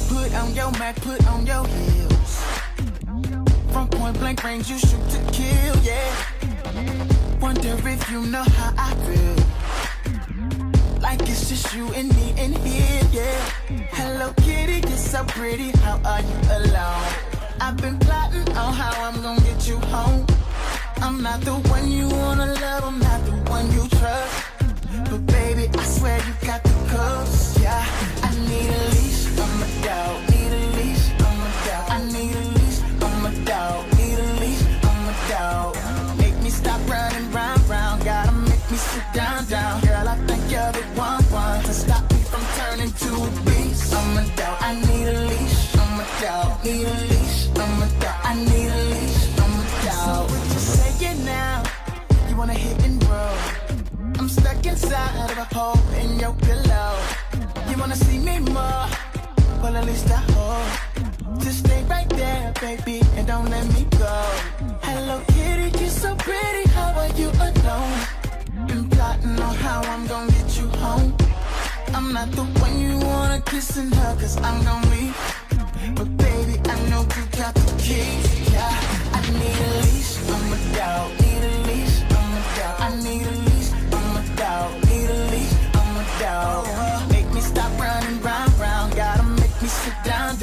Put on your Mac, put on your heels. From point blank range, you shoot to kill, yeah. Wonder if you know how I feel. Like it's just you and me in here, yeah. Hello kitty, you're so pretty, how are you alone? I've been plotting on how I'm gonna get you home. I'm not the one you wanna love, I'm not the one you trust. But baby, I swear you got the cuffs, yeah. I need a leash, I'm a dog. Need a leash, I'm a dog. I need a leash, I'm a dog. Need a leash, I'm a dog. Make me stop running round, gotta make me sit down. Girl, I think you're the one to stop me from turning to a beast. I'm a dog. I need a leash, I'm a dog. Need a leash, I'm a dog. I need a leash, I'm a dog. So what you saying now? You wanna hit and roll? I'm stuck inside of a hole in your pillow. You wanna see me more? Well, at least I hope. Just stay right there, baby, and don't let me go. Hello, kitty, you're so pretty. How are you alone? Been plotting on how I'm gonna get you home. I'm not the one you wanna kiss and hug, cause I'm gonna leave. But baby, I know you got the keys, yeah. I need a leash, I'm a dog. Need a leash, I'm a dog. I need a leash, I'm a dog. Need a leash, I'm a dog. Make me stop running round, gotta make me sit down.